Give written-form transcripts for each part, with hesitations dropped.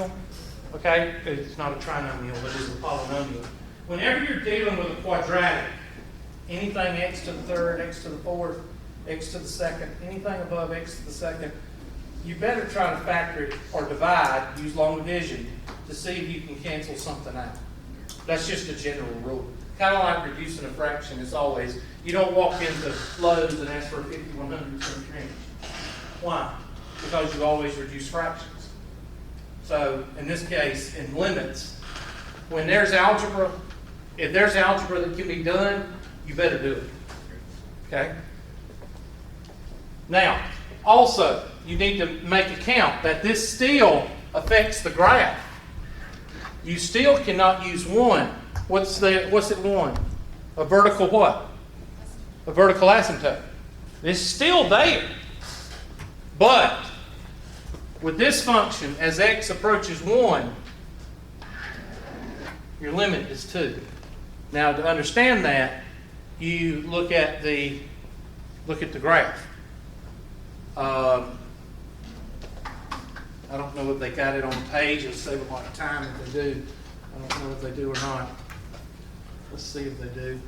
polynomial, okay? It's not a trinomial, but it's a polynomial. Whenever you're dealing with a quadratic, anything x to the third, x to the fourth, x to the second, anything above x to the second, you better try to factor it or divide, use long division, to see if you can cancel something out. That's just a general rule. Kind of like reducing a fraction. It's always, you don't walk into Lowe's and ask for a 5100 change. Why? Because you always reduce fractions. So in this case, in limits, when there's algebra, if there's algebra that can be done, you better do it. Okay? Now, also, you need to make account that this still affects the graph. You still cannot use 1. What's it 1? A vertical what? A vertical asymptote. It's still there. But with this function, as x approaches 1, your limit is 2. Now, to understand that, you look at the graph. I don't know if they got it on the page. It'll save a lot of time if they do. I don't know if they do or not. Let's see if they do.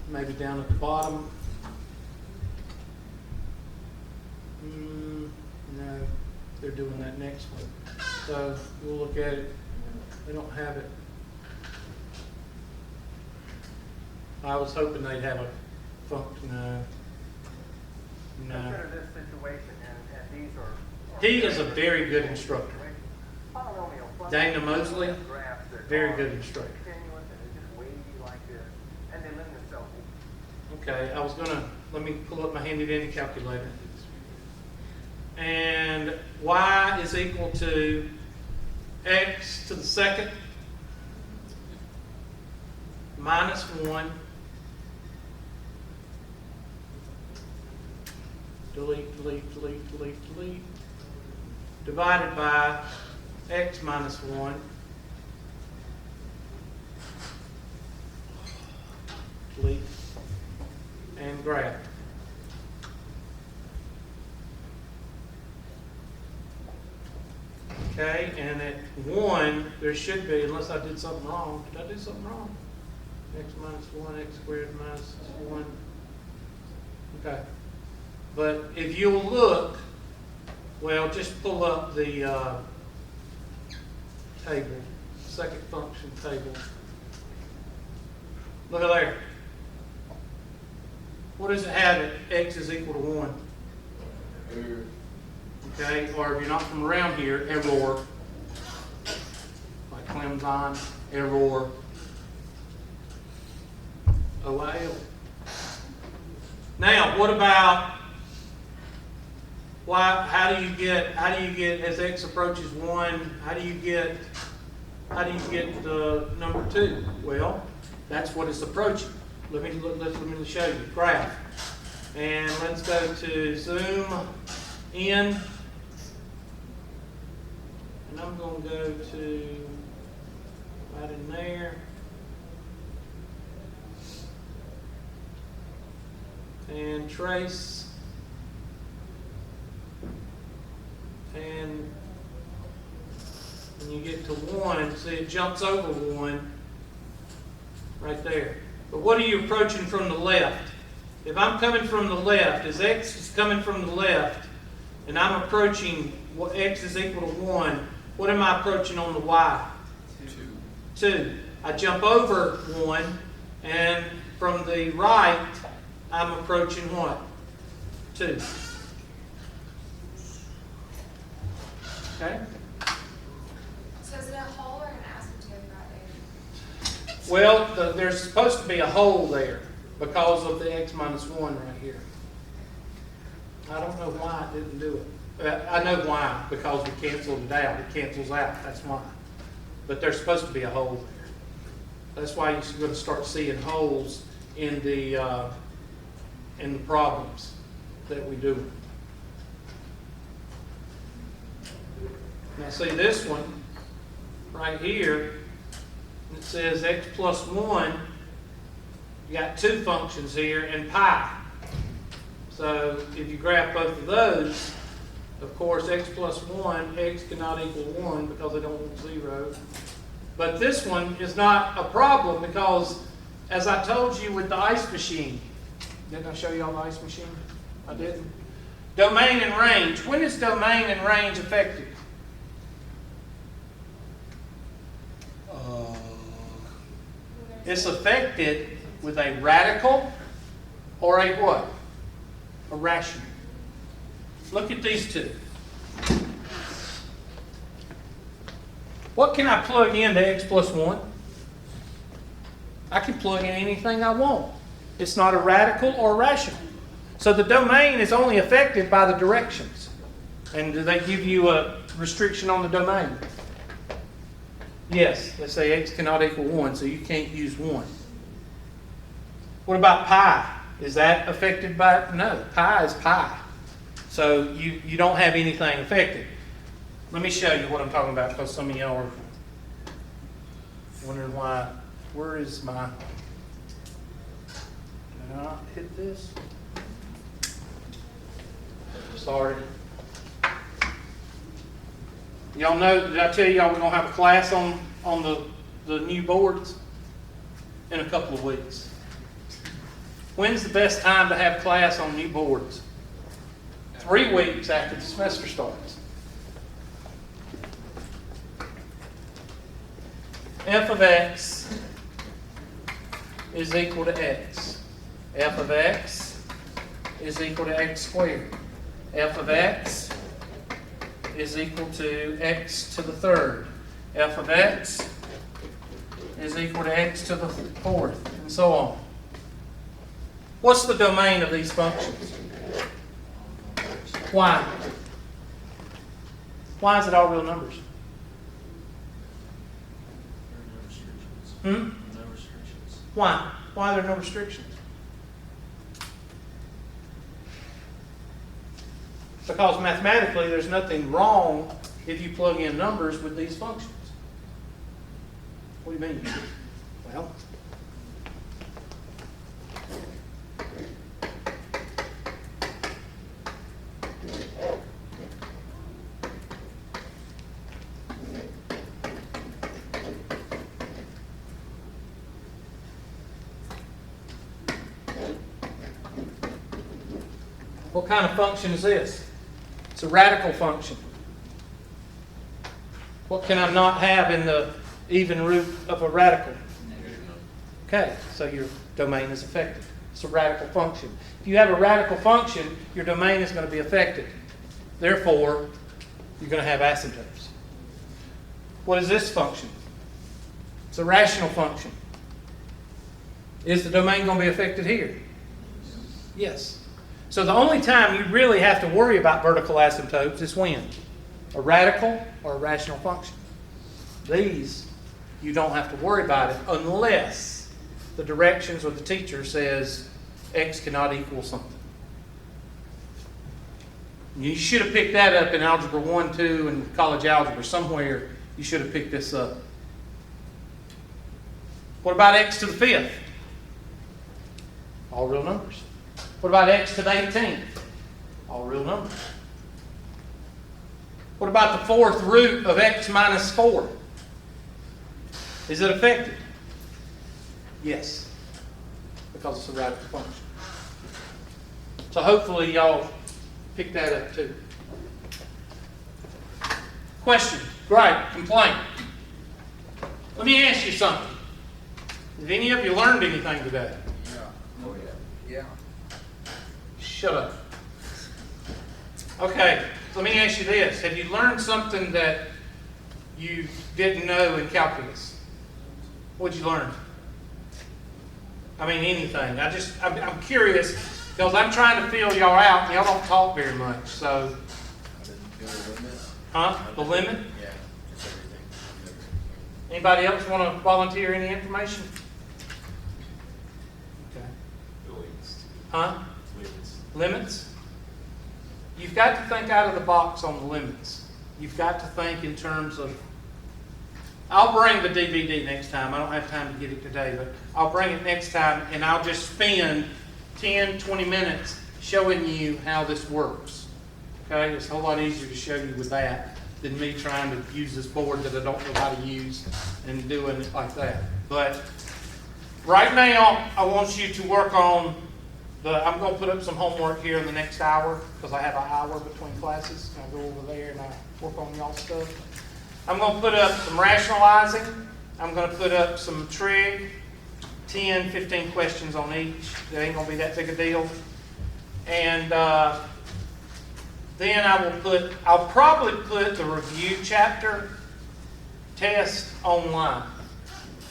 Maybe down at the bottom. No, they're doing that next one. So we'll look at it. They don't have it. I was hoping they'd have a function. No. Consider this situation, and these are... He is a very good instructor. Dana Mosley, very good instructor. Okay, I was let me pull up my handy dandy calculator. And y is equal to x to the second minus 1. Delete, delete, delete, delete, delete. Divided by x minus 1. Delete. And graph. Okay, and at 1, there should be, unless I did something wrong. Did I do something wrong? X minus 1, x squared minus 1. Okay. But if you'll look, well, just pull up the table, second function table. Look at there. What does it have at x is equal to 1? Okay, or if you're not from around here, error. Like Clemson, error. OL. Now, what about how do you get as x approaches 1, how do you get the number 2? Well, that's what it's approaching. Let me show you graph. And let's go to zoom in. And I'm going to go to right in there. And trace. And when you get to 1, see it jumps over 1 right there. But what are you approaching from the left? If I'm coming from the left, as x is coming from the left, and I'm approaching what x is equal to 1, what am I approaching on the y? 2. I jump over 1, and from the right, I'm approaching what? 2. Okay? So is it a hole or an asymptote right there? Well, there's supposed to be a hole there because of the x minus 1 right here. I don't know why it didn't do it. I know why, because we canceled it out. It cancels out, that's why. But there's supposed to be a hole there. That's why you're going to start seeing holes in the problems that we do. Now see this one right here, it says x plus 1, you got 2 functions here and pi. So if you graph both of those, Of course, x plus 1, x cannot equal 1 because they don't want 0. But this one is not a problem because, as I told you with the ice machine, didn't I show you all the ice machine? I didn't. Domain and range. When is domain and range effective? It's affected with a radical or a what? A rational. Look at these two. What can I plug into x plus 1? I can plug in anything I want. It's not a radical or rational. So the domain is only affected by the directions. And do they give you a restriction on the domain? Yes, let's say x cannot equal 1, so you can't use 1. What about pi? Is that affected by? No, pi is pi. So you don't have anything affected. Let me show you what I'm talking about because some of y'all are wondering why. Where is my... Did I not hit this? Sorry. Y'all know, did I tell y'all we're going to have a class on the new boards in a couple of weeks? When's the best time to have class on new boards? 3 weeks after the semester starts. F of x is equal to x. F of x is equal to x squared. F of x is equal to x to the third. F of x is equal to x to the fourth, and so on. What's the domain of these functions? Why? Why is it all real numbers? There are no restrictions. No restrictions. Why? Why are there no restrictions? Because mathematically there's nothing wrong if you plug in numbers with these functions. What do you mean? Well, what kind of function is this? It's a radical function. What can I not have in the even root of a radical? Okay, so your domain is affected. It's a radical function. If you have a radical function, your domain is going to be affected. Therefore, you're going to have asymptotes. What is this function? It's a rational function. Is the domain going to be affected here? Yes. So the only time you really have to worry about vertical asymptotes is when? A radical or a rational function. These, you don't have to worry about it unless the directions or the teacher says x cannot equal something. You should have picked that up in Algebra 1, 2, and college algebra. Somewhere you should have picked this up. What about x to the 5th? All real numbers. What about x to the 18th? All real numbers. What about the 4th root of x minus 4? Is it affected? Yes, because it's a radical function. So hopefully y'all pick that up too. Question, gripe, complaint. Let me ask you something. Have any of you learned anything today? Yeah. Oh, yeah. Yeah. Shut up. Okay, let me ask you this. Have you learned something that you didn't know in calculus? What'd you learn? I mean, anything. I'm curious because I'm trying to feel y'all out and y'all don't talk very much. So, I didn't feel the limit. huh? The limit? Yeah, just everything. Anybody else want to volunteer any information? Okay. Huh? Limits? You've got to think out of the box on the limits. You've got to think in terms of... I'll bring the DVD next time. I don't have time to get it today, but I'll bring it next time and I'll just spend 10, 20 minutes showing you how this works. Okay, it's a whole lot easier to show you with that than me trying to use this board that I don't know how to use and doing it like that. But right now, I want you to work on I'm gonna put up some homework here in the next hour, because I have an hour between classes, and I go over there and I work on y'all's stuff. I'm gonna put up some rationalizing. I'm gonna put up some trig, 10, 15 questions on each. That ain't gonna be that big a deal. And then I'll probably put the review chapter test online,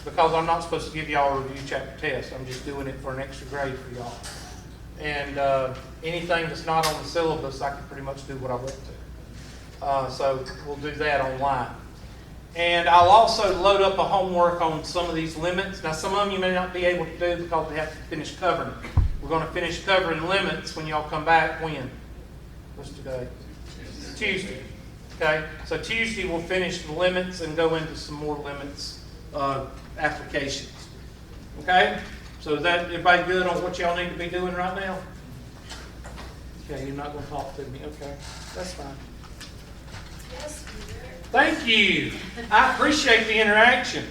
because I'm not supposed to give y'all a review chapter test. I'm just doing it for an extra grade for y'all. And anything that's not on the syllabus, I can pretty much do what I want to. So we'll do that online. And I'll also load up a homework on some of these limits. Now, some of them you may not be able to do because they have to finish covering. We're going to finish covering limits when y'all come back. When? What's today? Tuesday. Okay? So Tuesday we'll finish the limits and go into some more limits applications. Okay? So is that everybody good on what y'all need to be doing right now? Okay, you're not going to talk to me. Okay, that's fine. Yes, you did. Thank you. I appreciate the interaction.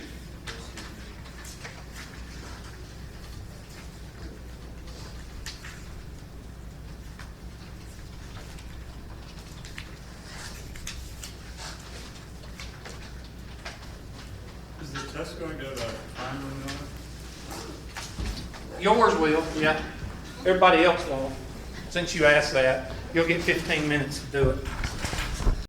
Is the test going to have a time limit on it? Yours will, yeah. Everybody else won't. Since you asked that, you'll get 15 minutes to do it.